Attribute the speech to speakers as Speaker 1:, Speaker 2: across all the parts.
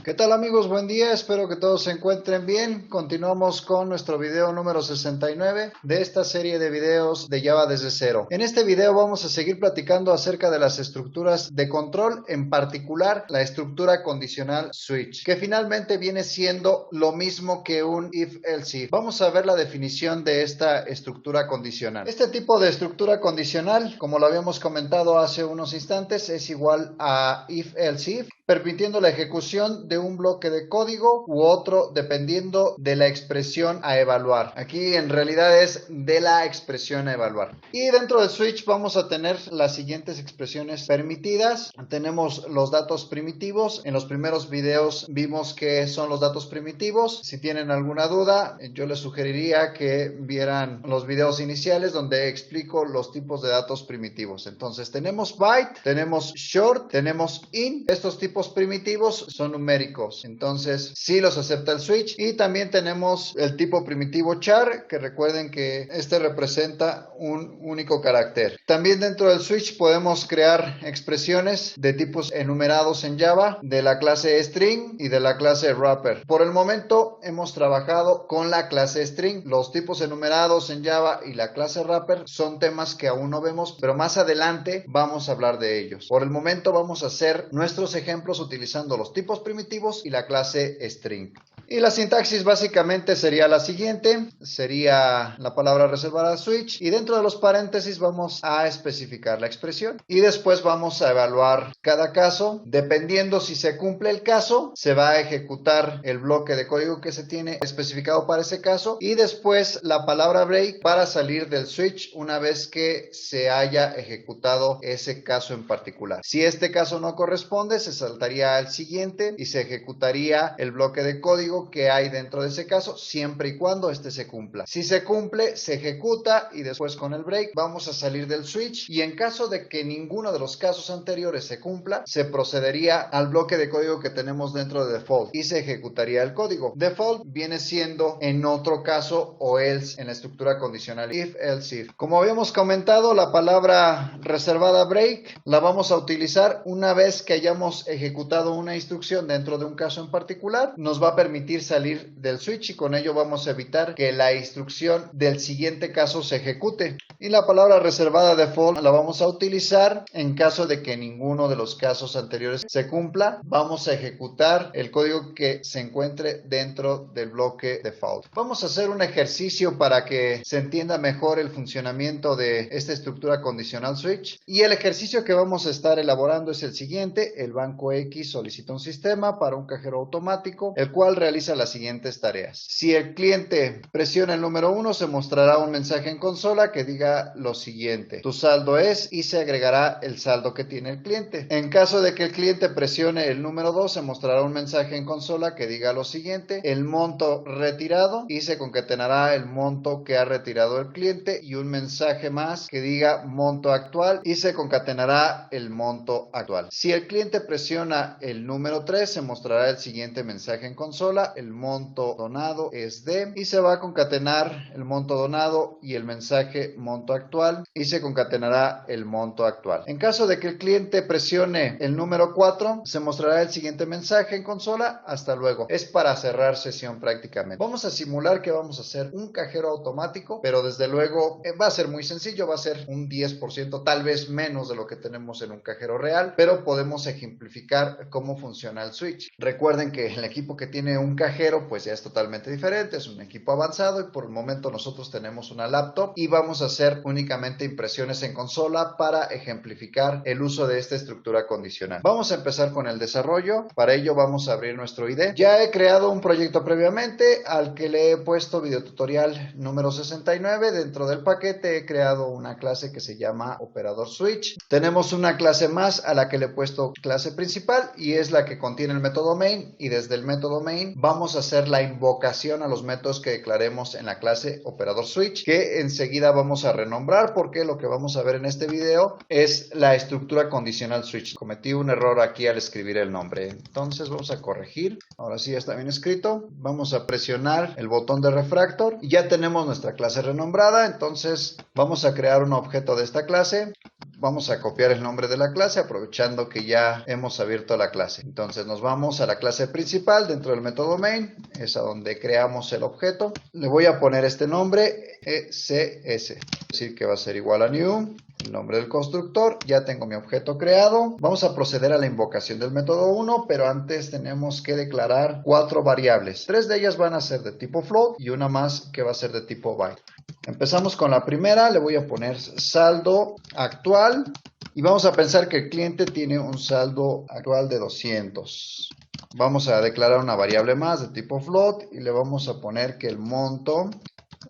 Speaker 1: ¿Qué tal amigos? Buen día, espero que todos se encuentren bien. Continuamos con nuestro video número 69 de esta serie de videos de Java desde cero. En este video vamos a seguir platicando acerca de las estructuras de control, en particular la estructura condicional switch, que finalmente viene siendo lo mismo que un if-else if. Vamos a ver la definición de esta estructura condicional. Este tipo de estructura condicional, como lo habíamos comentado hace unos instantes, es igual a if-else if, permitiendo la ejecución de un bloque de código u otro dependiendo de la expresión a evaluar. Aquí en realidad es de la expresión a evaluar. Y dentro del switch vamos a tener las siguientes expresiones permitidas. Tenemos los datos primitivos. En los primeros videos vimos qué son los datos primitivos. Si tienen alguna duda, yo les sugeriría que vieran los videos iniciales donde explico los tipos de datos primitivos. Entonces tenemos byte, tenemos short, tenemos int. Estos tipos primitivos son numéricos, entonces sí los acepta el switch. Y también tenemos el tipo primitivo char, que recuerden que este representa un único carácter. También dentro del switch podemos crear expresiones de tipos enumerados en Java, de la clase string y de la clase wrapper. Por el momento hemos trabajado con la clase string. Los tipos enumerados en Java y la clase wrapper son temas que aún no vemos, pero más adelante vamos a hablar de ellos. Por el momento vamos a hacer nuestros ejemplos utilizando los tipos primitivos y la clase string. Y la sintaxis básicamente sería la siguiente, sería la palabra reservada switch y dentro de los paréntesis vamos a especificar la expresión y después vamos a evaluar cada caso. Dependiendo si se cumple el caso, se va a ejecutar el bloque de código que se tiene especificado para ese caso y después la palabra break para salir del switch una vez que se haya ejecutado ese caso en particular. Si este caso no corresponde, se saltaría al siguiente y se ejecutaría el bloque de código que hay dentro de ese caso siempre y cuando este se cumpla. Si se cumple, se ejecuta y después con el break vamos a salir del switch y en caso de que ninguno de los casos anteriores se cumpla, se procedería al bloque de código que tenemos dentro de default y se ejecutaría el código. Default viene siendo en otro caso o else en la estructura condicional if, else if. Como habíamos comentado, la palabra reservada break la vamos a utilizar una vez que hayamos ejecutado una instrucción dentro de un caso en particular. Nos va a permitir salir del switch y con ello vamos a evitar que la instrucción del siguiente caso se ejecute. Y la palabra reservada default la vamos a utilizar en caso de que ninguno de los casos anteriores se cumpla. Vamos a ejecutar el código que se encuentre dentro del bloque default. Vamos a hacer un ejercicio para que se entienda mejor el funcionamiento de esta estructura condicional switch. Y el ejercicio que vamos a estar elaborando es el siguiente. El banco X solicita un sistema para un cajero automático, el cual realiza las siguientes tareas. Si el cliente presiona el número 1, se mostrará un mensaje en consola que diga lo siguiente: tu saldo es, y se agregará el saldo que tiene el cliente. En caso de que el cliente presione el número 2, se mostrará un mensaje en consola que diga lo siguiente: el monto retirado, y se concatenará el monto que ha retirado el cliente y un mensaje más que diga monto actual y se concatenará el monto actual. Si el cliente presiona el número 3, se mostrará el siguiente mensaje en consola: el monto donado es de, y se va a concatenar el monto donado y el mensaje monto actual y se concatenará el monto actual. En caso de que el cliente presione el número 4, se mostrará el siguiente mensaje en consola: hasta luego. Es para cerrar sesión prácticamente. Vamos a simular que vamos a hacer un cajero automático, pero desde luego va a ser muy sencillo, va a ser un 10%, tal vez menos de lo que tenemos en un cajero real, pero podemos ejemplificar cómo funciona el switch. Recuerden que el equipo que tiene un cajero pues ya es totalmente diferente, es un equipo avanzado y por el momento nosotros tenemos una laptop y vamos a hacer únicamente impresiones en consola para ejemplificar el uso de esta estructura condicional. Vamos a empezar con el desarrollo. Para ello vamos a abrir nuestro IDE. Ya he creado un proyecto previamente al que le he puesto videotutorial número 69. Dentro del paquete he creado una clase que se llama operador switch. Tenemos una clase más a la que le he puesto clase principal y es la que contiene el método main, y desde el método main vamos a hacer la invocación a los métodos que declaremos en la clase operador switch, que enseguida vamos a renombrar porque lo que vamos a ver en este video es la estructura condicional switch. Cometí un error aquí al escribir el nombre, entonces vamos a corregir. Ahora sí ya está bien escrito. Vamos a presionar el botón de refactor y ya tenemos nuestra clase renombrada. Entonces vamos a crear un objeto de esta clase. Vamos a copiar el nombre de la clase aprovechando que ya hemos abierto la clase. Entonces nos vamos a la clase principal dentro del método main, es a donde creamos el objeto. Le voy a poner este nombre ECS, es decir que va a ser igual a new. El nombre del constructor, ya tengo mi objeto creado. Vamos a proceder a la invocación del método 1, pero antes tenemos que declarar 4 variables. 3 de ellas van a ser de tipo float y una más que va a ser de tipo byte. Empezamos con la primera, le voy a poner saldo actual y vamos a pensar que el cliente tiene un saldo actual de 200. Vamos a declarar una variable más de tipo float y le vamos a poner que el monto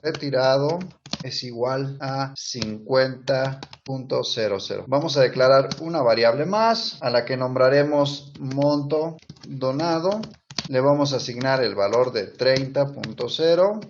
Speaker 1: retirado es igual a 50.00. Vamos a declarar una variable más a la que nombraremos monto donado. Le vamos a asignar el valor de 30.0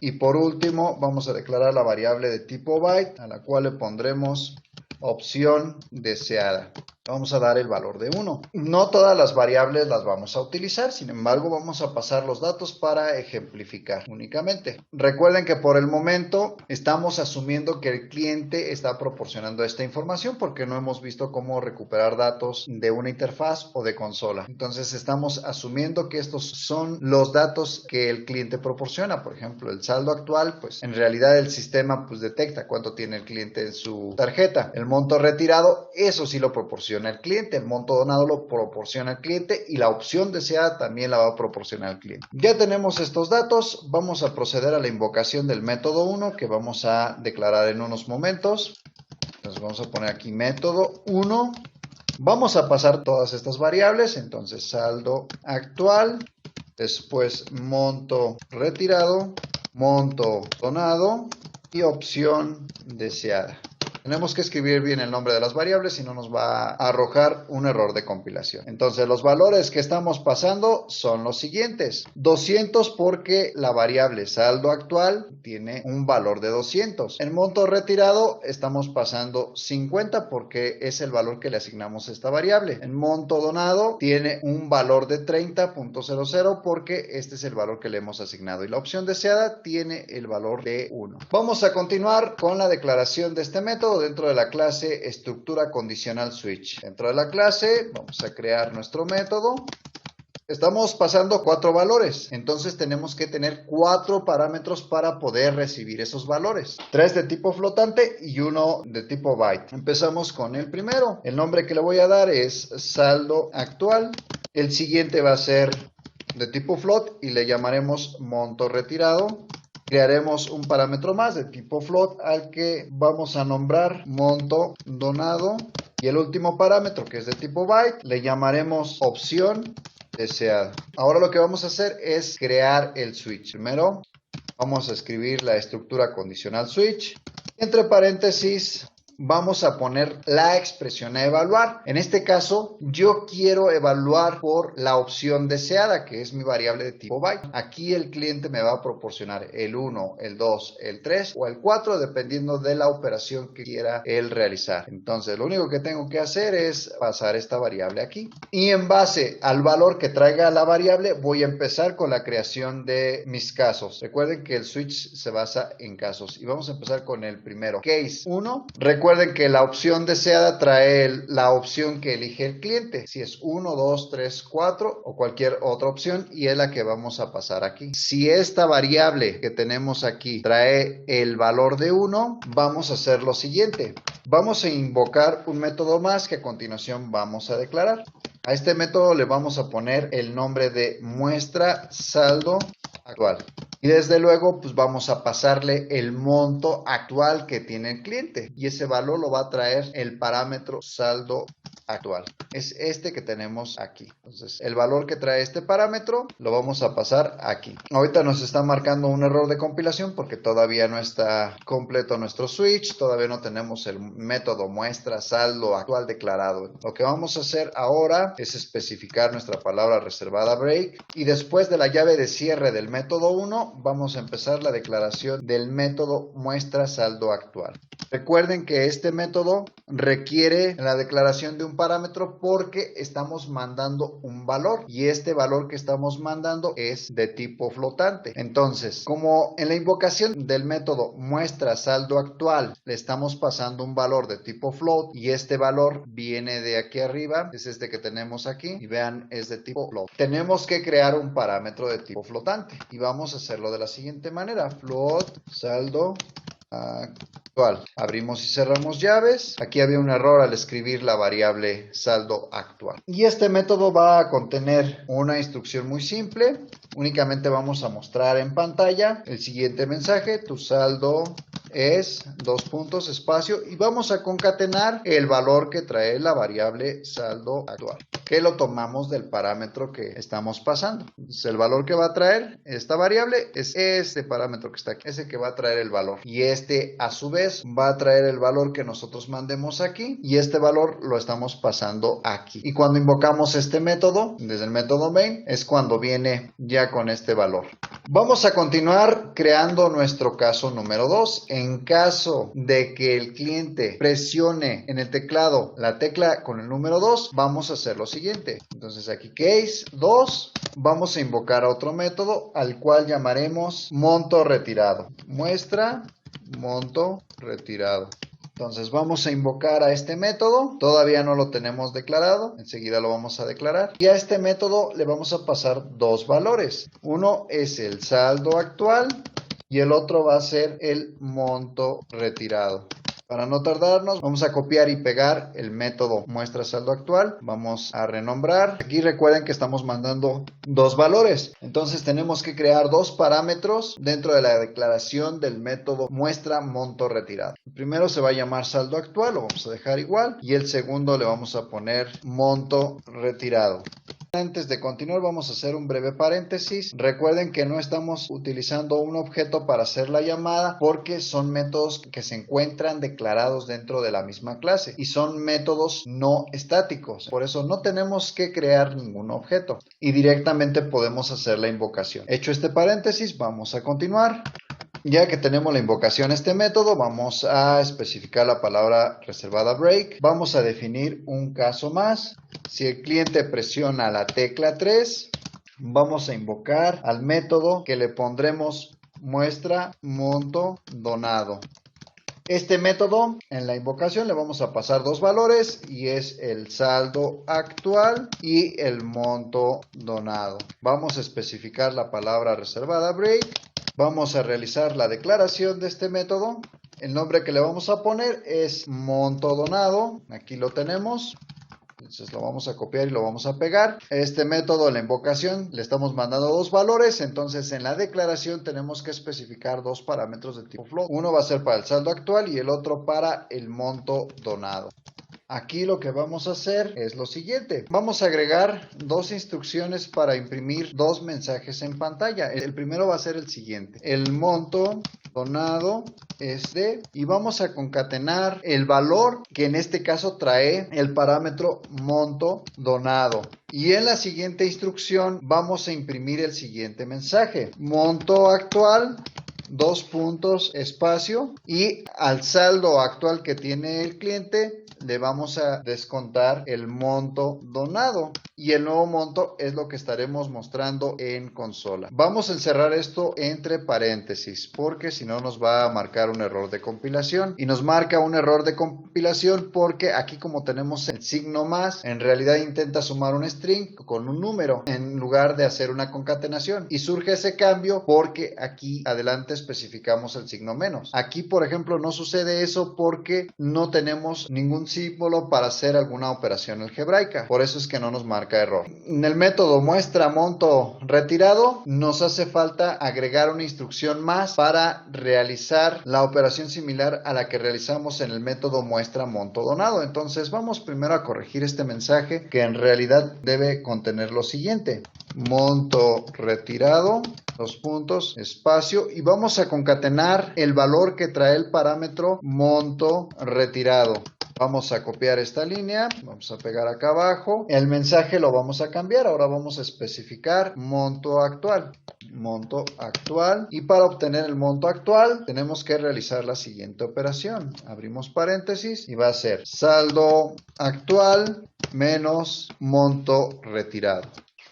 Speaker 1: y por último vamos a declarar la variable de tipo byte a la cual le pondremos opción deseada. Vamos a dar el valor de 1. No todas las variables las vamos a utilizar, sin embargo vamos a pasar los datos para ejemplificar únicamente. Recuerden que por el momento estamos asumiendo que el cliente está proporcionando esta información porque no hemos visto cómo recuperar datos de una interfaz o de consola. Entonces estamos asumiendo que estos son los datos que el cliente proporciona. Por ejemplo, el saldo actual, pues en realidad el sistema pues detecta cuánto tiene el cliente en su tarjeta. El monto retirado, eso sí lo proporciona el cliente, el monto donado lo proporciona el cliente y la opción deseada también la va a proporcionar el cliente. Ya tenemos estos datos, vamos a proceder a la invocación del método 1 que vamos a declarar en unos momentos. Entonces vamos a poner aquí método 1. Vamos a pasar todas estas variables, entonces saldo actual, después monto retirado, monto donado y opción deseada. Tenemos que escribir bien el nombre de las variables, si no nos va a arrojar un error de compilación. Entonces los valores que estamos pasando son los siguientes. 200 porque la variable saldo actual tiene un valor de 200. En monto retirado estamos pasando 50 porque es el valor que le asignamos a esta variable. En monto donado tiene un valor de 30.00 porque este es el valor que le hemos asignado. Y la opción deseada tiene el valor de 1. Vamos a continuar con la declaración de este método dentro de la clase estructura condicional switch. Dentro de la clase vamos a crear nuestro método. Estamos pasando 4 valores, entonces tenemos que tener 4 parámetros para poder recibir esos valores. 3 de tipo flotante y 1 de tipo byte. Empezamos con el primero. El nombre que le voy a dar es saldo actual. El siguiente va a ser de tipo float y le llamaremos monto retirado. Crearemos un parámetro más de tipo float al que vamos a nombrar monto donado. Y el último parámetro, que es de tipo byte, le llamaremos opción deseada. Ahora lo que vamos a hacer es crear el switch. Primero vamos a escribir la estructura condicional switch. Entre paréntesis vamos a poner la expresión a evaluar. En este caso, yo quiero evaluar por la opción deseada, que es mi variable de tipo byte. Aquí el cliente me va a proporcionar el 1, el 2, el 3 o el 4, dependiendo de la operación que quiera él realizar. Entonces, lo único que tengo que hacer es pasar esta variable aquí. Y en base al valor que traiga la variable, voy a empezar con la creación de mis casos. Recuerden que el switch se basa en casos. Y vamos a empezar con el primero. Case 1. Recuerden que la opción deseada trae la opción que elige el cliente. Si es 1, 2, 3, 4 o cualquier otra opción y es la que vamos a pasar aquí. Si esta variable que tenemos aquí trae el valor de 1, vamos a hacer lo siguiente. Vamos a invocar un método más que a continuación vamos a declarar. A este método le vamos a poner el nombre de muestra saldo actual. Y desde luego pues vamos a pasarle el monto actual que tiene el cliente y ese valor lo va a traer el parámetro saldo actual. Es este que tenemos aquí. Entonces el valor que trae este parámetro lo vamos a pasar aquí. Ahorita nos está marcando un error de compilación porque todavía no está completo nuestro switch. Todavía no tenemos el método muestra saldo actual declarado. Lo que vamos a hacer ahora es especificar nuestra palabra reservada break y después de la llave de cierre del método 1 vamos a empezar la declaración del método muestra saldo actual. Recuerden que este método requiere la declaración de un parámetro porque estamos mandando un valor y este valor que estamos mandando es de tipo flotante. Entonces, como en la invocación del método muestra saldo actual le estamos pasando un valor de tipo float y este valor viene de aquí arriba, es este que tenemos aquí y vean, es de tipo float. Tenemos que crear un parámetro de tipo flotante y vamos a hacerlo de la siguiente manera: float saldo actual. Abrimos y cerramos llaves. Aquí había un error al escribir la variable saldo actual. Y este método va a contener una instrucción muy simple. Únicamente vamos a mostrar en pantalla el siguiente mensaje: tu saldo es espacio y vamos a concatenar el valor que trae la variable saldo actual, que lo tomamos del parámetro que estamos pasando. Entonces, el valor que va a traer esta variable es este parámetro que está aquí, ese que va a traer el valor, y este a su vez va a traer el valor que nosotros mandemos aquí y este valor lo estamos pasando aquí. Y cuando invocamos este método desde el método main es cuando viene ya con este valor. Vamos a continuar creando nuestro caso número 2. En caso de que el cliente presione en el teclado la tecla con el número 2, vamos a hacer lo siguiente. Entonces aquí case 2, vamos a invocar a otro método al cual llamaremos monto retirado. Muestra monto retirado. Entonces vamos a invocar a este método, todavía no lo tenemos declarado, enseguida lo vamos a declarar. Y a este método le vamos a pasar dos valores. Uno es el saldo actual y el otro va a ser el monto retirado. Para no tardarnos, vamos a copiar y pegar el método muestra saldo actual. Vamos a renombrar. Aquí recuerden que estamos mandando dos valores. Entonces tenemos que crear dos parámetros dentro de la declaración del método muestra monto retirado. El primero se va a llamar saldo actual, lo vamos a dejar igual. Y el segundo le vamos a poner monto retirado. Antes de continuar vamos a hacer un breve paréntesis. Recuerden que no estamos utilizando un objeto para hacer la llamada porque son métodos que se encuentran declarados dentro de la misma clase y son métodos no estáticos. Por eso no tenemos que crear ningún objeto y directamente podemos hacer la invocación. Hecho este paréntesis, vamos a continuar. Ya que tenemos la invocación a este método, vamos a especificar la palabra reservada break. Vamos a definir un caso más. Si el cliente presiona la tecla 3, vamos a invocar al método que le pondremos muestra monto donado. Este método, en la invocación le vamos a pasar dos valores y es el saldo actual y el monto donado. Vamos a especificar la palabra reservada break. Vamos a realizar la declaración de este método. El nombre que le vamos a poner es monto donado. Aquí lo tenemos. Entonces lo vamos a copiar y lo vamos a pegar. Este método, en la invocación, le estamos mandando dos valores. Entonces en la declaración tenemos que especificar dos parámetros de tipo float. Uno va a ser para el saldo actual y el otro para el monto donado. Aquí lo que vamos a hacer es lo siguiente. Vamos a agregar dos instrucciones para imprimir dos mensajes en pantalla. El primero va a ser el siguiente. El monto donado es de, y vamos a concatenar el valor que en este caso trae el parámetro monto donado. Y en la siguiente instrucción vamos a imprimir el siguiente mensaje. Monto actual, dos puntos, espacio, y al saldo actual que tiene el cliente le vamos a descontar el monto donado y el nuevo monto es lo que estaremos mostrando en consola. Vamos a encerrar esto entre paréntesis porque si no nos va a marcar un error de compilación y nos marca un error de compilación porque aquí como tenemos el signo más, en realidad intenta sumar un string con un número en lugar de hacer una concatenación y surge ese cambio porque aquí adelante especificamos el signo menos. Aquí por ejemplo no sucede eso porque no tenemos ningún símbolo para hacer alguna operación algebraica, por eso es que no nos marca error. En el método muestra monto retirado nos hace falta agregar una instrucción más para realizar la operación similar a la que realizamos en el método muestra monto donado. Entonces vamos primero a corregir este mensaje que en realidad debe contener lo siguiente: monto retirado, dos puntos, espacio, y vamos a concatenar el valor que trae el parámetro monto retirado. Vamos a copiar esta línea, vamos a pegar acá abajo, el mensaje lo vamos a cambiar, ahora vamos a especificar monto actual. monto actual, y para obtener el monto actual tenemos que realizar la siguiente operación. Abrimos paréntesis y va a ser saldo actual menos monto retirado.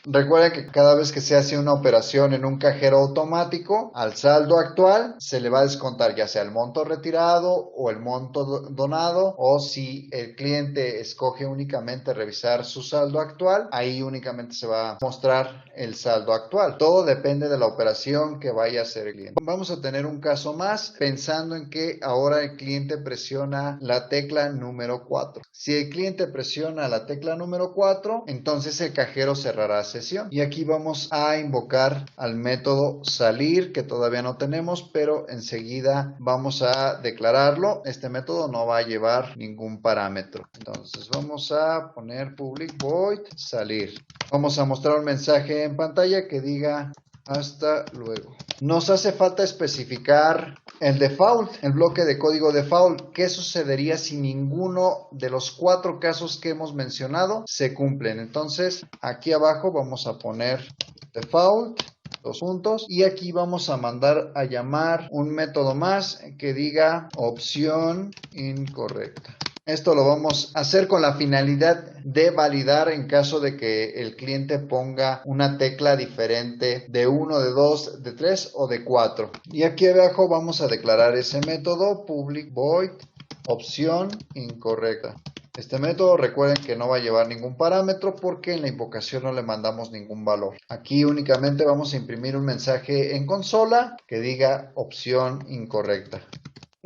Speaker 1: Recuerden que cada vez que se hace una operación en un cajero automático, al saldo actual se le va a descontar ya sea el monto retirado o el monto donado, o si el cliente escoge únicamente revisar su saldo actual, ahí únicamente se va a mostrar el saldo actual. Todo depende de la operación que vaya a hacer el cliente. Vamos a tener un caso más pensando en que ahora el cliente presiona la tecla número 4. Si el cliente presiona la tecla número 4, entonces el cajero cerrará sesión. Y aquí vamos a invocar al método salir, que todavía no tenemos, pero enseguida vamos a declararlo. Este método no va a llevar ningún parámetro. Entonces vamos a poner public void salir. Vamos a mostrar un mensaje en pantalla que diga hasta luego. Nos hace falta especificar el default, el bloque de código default. ¿Qué sucedería si ninguno de los 4 casos que hemos mencionado se cumplen? Entonces, aquí abajo vamos a poner default, 2 puntos, y aquí vamos a mandar a llamar un método más que diga opción incorrecta. Esto lo vamos a hacer con la finalidad de validar en caso de que el cliente ponga una tecla diferente de 1, de 2, de 3 o de 4. Y aquí abajo vamos a declarar ese método public void opción incorrecta. Este método recuerden que no va a llevar ningún parámetro porque en la invocación no le mandamos ningún valor. Aquí únicamente vamos a imprimir un mensaje en consola que diga opción incorrecta.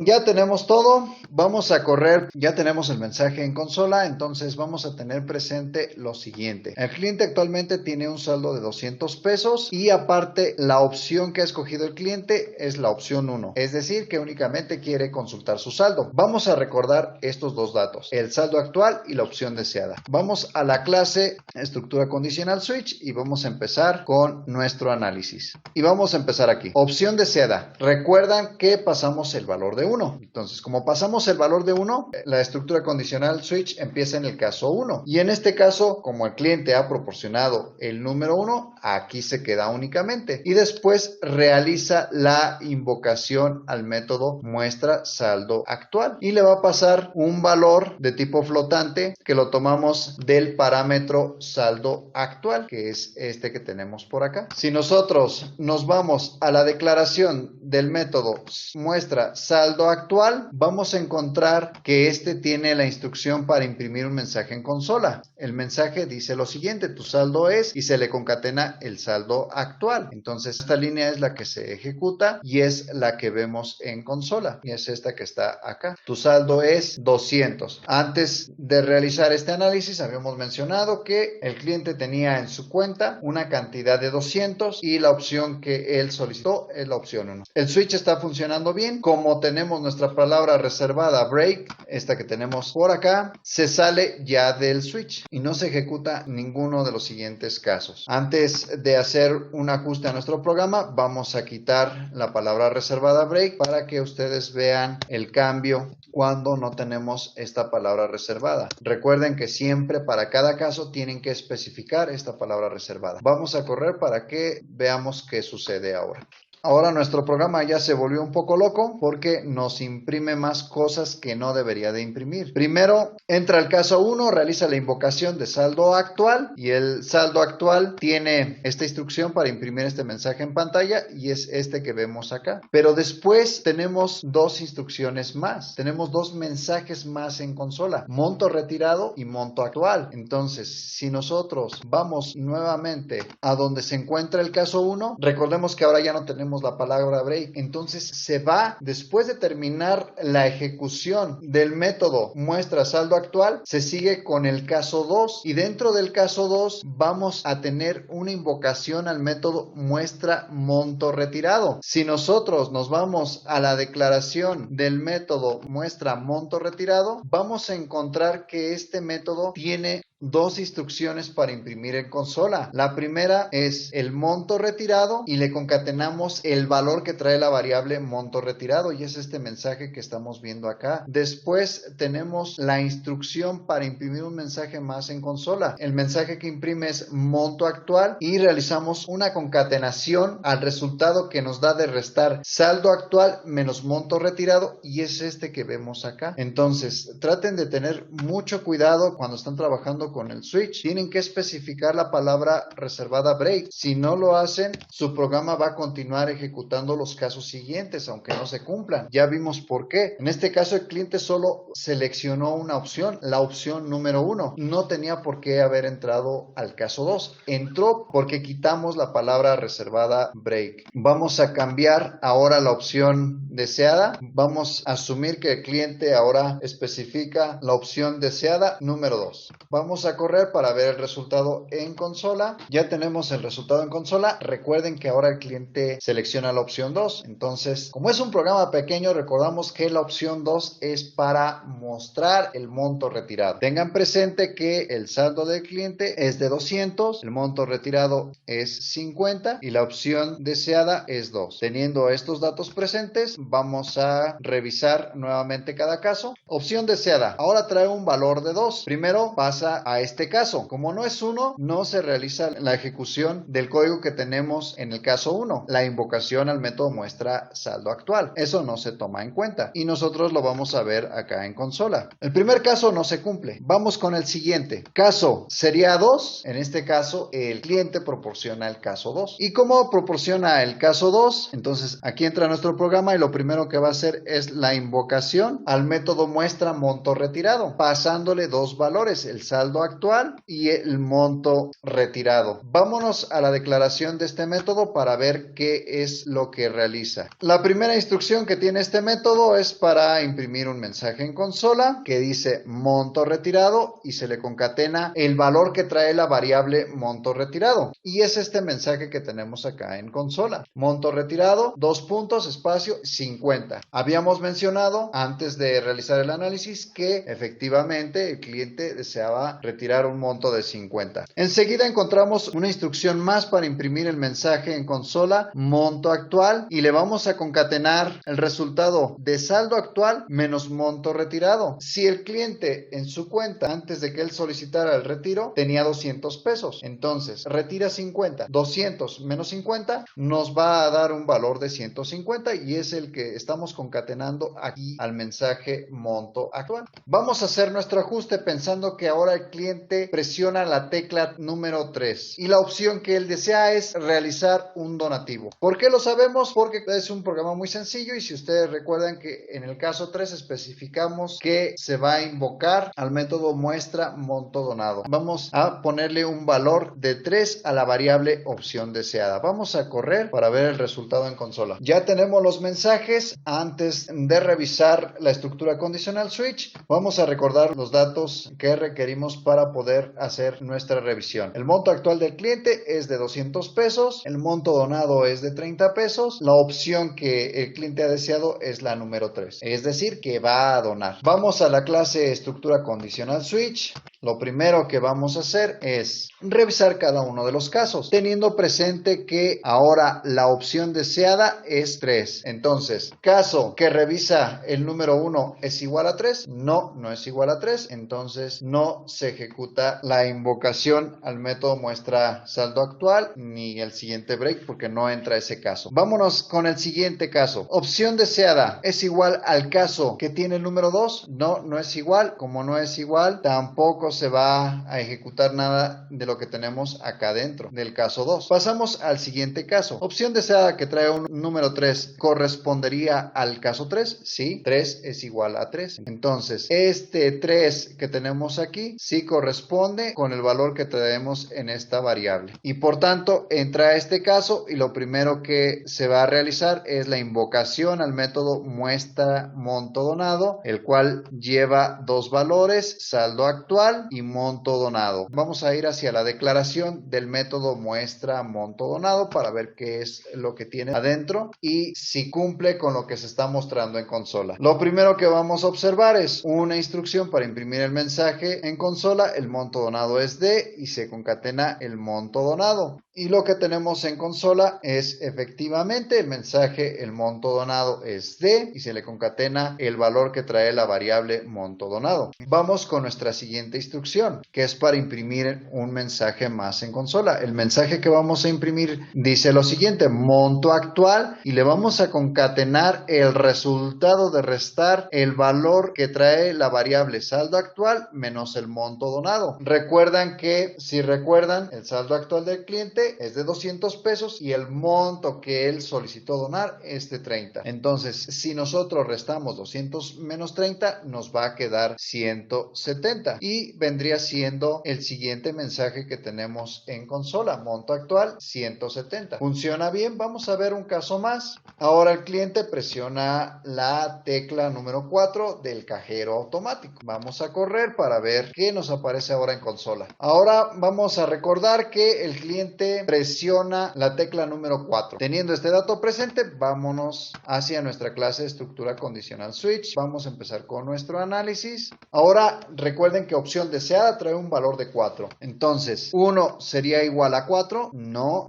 Speaker 1: Ya tenemos todo, vamos a correr, ya tenemos el mensaje en consola, entonces vamos a tener presente lo siguiente. El cliente actualmente tiene un saldo de 200 pesos y aparte la opción que ha escogido el cliente es la opción 1, es decir que únicamente quiere consultar su saldo. Vamos a recordar estos dos datos, el saldo actual y la opción deseada. Vamos a la clase estructura condicional switch y vamos a empezar con nuestro análisis. Y vamos a empezar aquí. Opción deseada, recuerdan que pasamos el valor de 1. Entonces, como pasamos el valor de 1, la estructura condicional switch empieza en el caso 1. Y en este caso, como el cliente ha proporcionado el número 1, aquí se queda únicamente. Y después realiza la invocación al método muestra saldo actual. Y le va a pasar un valor de tipo flotante que lo tomamos del parámetro saldo actual, que es este que tenemos por acá. Si nosotros nos vamos a la declaración del método muestra saldo actual, vamos a encontrar que este tiene la instrucción para imprimir un mensaje en consola. El mensaje dice lo siguiente: tu saldo es, y se le concatena el saldo actual. Entonces esta línea es la que se ejecuta y es la que vemos en consola, y es esta que está acá. Tu saldo es 200. Antes de realizar este análisis habíamos mencionado que el cliente tenía en su cuenta una cantidad de 200 y la opción que él solicitó es la opción 1. El switch está funcionando bien. Como tenemos nuestra palabra reservada break, esta que tenemos por acá, se sale ya del switch y no se ejecuta ninguno de los siguientes casos. Antes de hacer un ajuste a nuestro programa, vamos a quitar la palabra reservada break para que ustedes vean el cambio cuando no tenemos esta palabra reservada. Recuerden que siempre para cada caso tienen que especificar esta palabra reservada. Vamos a correr para que veamos qué sucede ahora. Ahora nuestro programa ya se volvió un poco loco porque nos imprime más cosas que no debería de imprimir. Primero, entra al caso 1, realiza la invocación de saldo actual y el saldo actual tiene esta instrucción para imprimir este mensaje en pantalla y es este que vemos acá. Pero después tenemos dos instrucciones más, tenemos dos mensajes más en consola, monto retirado y monto actual. Entonces, si nosotros vamos nuevamente a donde se encuentra el caso 1, recordemos que ahora ya no tenemos la palabra break, entonces se va, después de terminar la ejecución del método muestra saldo actual, se sigue con el caso 2 y dentro del caso 2 vamos a tener una invocación al método muestra monto retirado. Si nosotros nos vamos a la declaración del método muestra monto retirado, vamos a encontrar que este método tiene dos instrucciones para imprimir en consola. La primera es el monto retirado y le concatenamos el valor que trae la variable monto retirado, y es este mensaje que estamos viendo acá. Después tenemos la instrucción para imprimir un mensaje más en consola. El mensaje que imprime es monto actual y realizamos una concatenación al resultado que nos da de restar saldo actual menos monto retirado, y es este que vemos acá. Entonces traten de tener mucho cuidado cuando están trabajando con el switch. Tienen que especificar la palabra reservada break. Si no lo hacen, su programa va a continuar ejecutando los casos siguientes aunque no se cumplan. Ya vimos por qué. En este caso el cliente solo seleccionó una opción, la opción número 1. No tenía por qué haber entrado al caso 2. Entró porque quitamos la palabra reservada break. Vamos a cambiar ahora la opción deseada. Vamos a asumir que el cliente ahora especifica la opción deseada número 2. Vamos a correr para ver el resultado en consola. Ya tenemos el resultado en consola. Recuerden que ahora el cliente selecciona la opción 2. Entonces, como es un programa pequeño, recordamos que la opción 2 es para mostrar el monto retirado. Tengan presente que el saldo del cliente es de 200, el monto retirado es 50 y la opción deseada es 2. Teniendo estos datos presentes, vamos a revisar nuevamente cada caso. Opción deseada, ahora trae un valor de 2. Primero pasa a este caso. Como no es 1, no se realiza la ejecución del código que tenemos en el caso 1. La invocación al método muestra saldo actual. Eso no se toma en cuenta y nosotros lo vamos a ver acá en consola. El primer caso no se cumple. Vamos con el siguiente. Caso sería 2. En este caso, el cliente proporciona el caso 2. ¿Y cómo proporciona el caso 2? Entonces, aquí entra nuestro programa y lo primero que va a hacer es la invocación al método muestra monto retirado, pasándole dos valores, el saldo actual y el monto retirado. Vámonos a la declaración de este método para ver qué es lo que realiza. La primera instrucción que tiene este método es para imprimir un mensaje en consola que dice monto retirado y se le concatena el valor que trae la variable monto retirado, y es este mensaje que tenemos acá en consola. Monto retirado, dos puntos, espacio, 50. Habíamos mencionado antes de realizar el análisis que efectivamente el cliente deseaba retirar un monto de 50. Enseguida encontramos una instrucción más para imprimir el mensaje en consola, monto actual, y le vamos a concatenar el resultado de saldo actual menos monto retirado. Si el cliente en su cuenta, antes de que él solicitara el retiro, tenía 200 pesos, entonces retira 50, 200 menos 50 nos va a dar un valor de 150, y es el que estamos concatenando aquí al mensaje monto actual. Vamos a hacer nuestro ajuste pensando que ahora el cliente presiona la tecla número 3 y la opción que él desea es realizar un donativo. ¿Por qué lo sabemos? Porque es un programa muy sencillo, y si ustedes recuerdan que en el caso 3 especificamos que se va a invocar al método muestra monto donado. Vamos a ponerle un valor de 3 a la variable opción deseada. Vamos a correr para ver el resultado en consola. Ya tenemos los mensajes. Antes de revisar la estructura condicional switch, vamos a recordar los datos que requerimos para poder hacer nuestra revisión. El monto actual del cliente es de 200 pesos, el monto donado es de 30 pesos, la opción que el cliente ha deseado es la número 3, es decir, que va a donar. Vamos a la clase estructura condicional switch. Lo primero que vamos a hacer es revisar cada uno de los casos, teniendo presente que ahora la opción deseada es 3. Entonces, caso que revisa el número 1 es igual a 3, no es igual a 3, entonces no se ejecuta la invocación al método muestra saldo actual ni el siguiente break porque no entra ese caso. Vámonos con el siguiente caso. Opción deseada es igual al caso que tiene el número 2, no es igual. Como no es igual, tampoco se va a ejecutar nada de lo que tenemos acá dentro del caso 2. Pasamos al siguiente caso. Opción deseada que trae un número 3 correspondería al caso 3. Sí, 3 es igual a 3. Entonces, este 3 que tenemos aquí sí corresponde con el valor que traemos en esta variable. Y por tanto, entra a este caso y lo primero que se va a realizar es la invocación al método muestra monto donado, el cual lleva dos valores, saldo actual actual y monto donado. Vamos a ir hacia la declaración del método muestra monto donado para ver qué es lo que tiene adentro y si cumple con lo que se está mostrando en consola. Lo primero que vamos a observar es una instrucción para imprimir el mensaje en consola. El monto donado es de y se concatena el monto donado. Y lo que tenemos en consola es efectivamente el mensaje, el monto donado es de y se le concatena el valor que trae la variable monto donado. Vamos con nuestra siguiente instrucción, que es para imprimir un mensaje más en consola. El mensaje que vamos a imprimir dice lo siguiente: monto actual, y le vamos a concatenar el resultado de restar el valor que trae la variable saldo actual menos el monto donado. Recuerdan que, si recuerdan, el saldo actual del cliente es de 200 pesos y el monto que él solicitó donar es de 30. Entonces, si nosotros restamos 200 menos 30, nos va a quedar 170 y vendría siendo el siguiente mensaje que tenemos en consola: monto actual 170. ¿Funciona bien? Vamos a ver un caso más. Ahora el cliente presiona la tecla número 4 del cajero automático. Vamos a correr para ver qué nos aparece ahora en consola. Ahora vamos a recordar que el cliente presiona la tecla número 4. Teniendo este dato presente, vámonos hacia nuestra clase de estructura condicional switch. Vamos a empezar con nuestro análisis. Ahora recuerden que opción deseada trae un valor de 4. Entonces, 1 sería igual a 4. No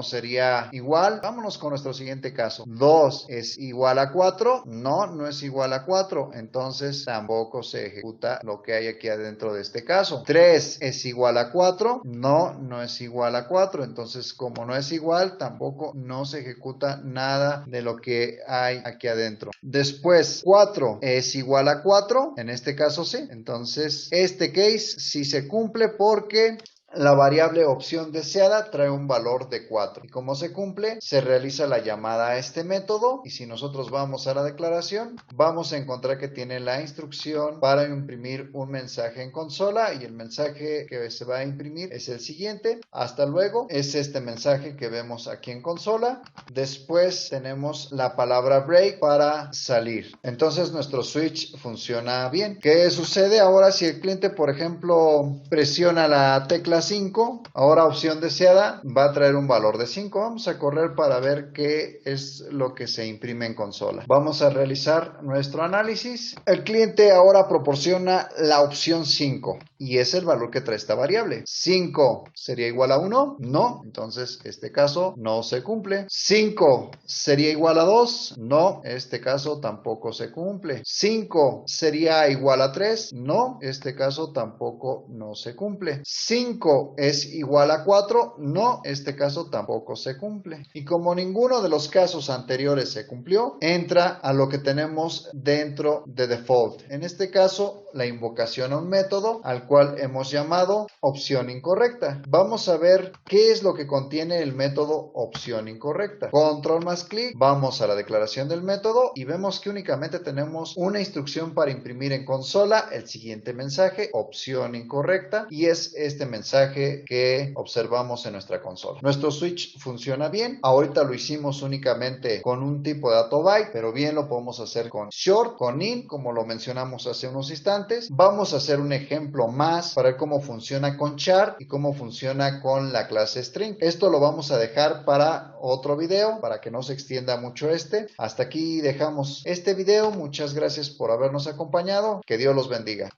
Speaker 1: sería igual. Vámonos con nuestro siguiente caso. 2 es igual a 4. No es igual a 4. Entonces, tampoco se ejecuta lo que hay aquí adentro de este caso. 3 es igual a 4. No es igual a 4. Entonces, como no es igual, tampoco no se ejecuta nada de lo que hay aquí adentro. Después, 4 es igual a 4. En este caso sí. Entonces, este case sí se cumple porque la variable opción deseada trae un valor de 4 y como se cumple, se realiza la llamada a este método y si nosotros vamos a la declaración, vamos a encontrar que tiene la instrucción para imprimir un mensaje en consola y el mensaje que se va a imprimir es el siguiente: hasta luego. Es este mensaje que vemos aquí en consola. Después tenemos la palabra break para salir. Entonces nuestro switch funciona bien. ¿Qué sucede ahora si el cliente, por ejemplo, presiona la tecla 5? Ahora opción deseada va a traer un valor de 5. Vamos a correr para ver qué es lo que se imprime en consola. Vamos a realizar nuestro análisis. El cliente ahora proporciona la opción 5 y es el valor que trae esta variable. 5 sería igual a 1. No, entonces este caso no se cumple. 5 sería igual a 2. No, este caso tampoco se cumple. 5 sería igual a 3. No, este caso tampoco no se cumple. 5 es igual a 4. No, este caso tampoco se cumple. Y como ninguno de los casos anteriores se cumplió, entra a lo que tenemos dentro de default. En este caso, la invocación a un método al cual hemos llamado opción incorrecta. Vamos a ver qué es lo que contiene el método opción incorrecta. Control más clic, vamos a la declaración del método y vemos que únicamente tenemos una instrucción para imprimir en consola el siguiente mensaje: opción incorrecta, y es este mensaje que observamos en nuestra consola. Nuestro switch funciona bien. Ahorita lo hicimos únicamente con un tipo de dato byte, pero bien lo podemos hacer con short, con int, como lo mencionamos hace unos instantes. Vamos a hacer un ejemplo más para ver cómo funciona con char y cómo funciona con la clase string. Esto lo vamos a dejar para otro video, para que no se extienda mucho este. Hasta aquí dejamos este video. Muchas gracias por habernos acompañado. Que Dios los bendiga.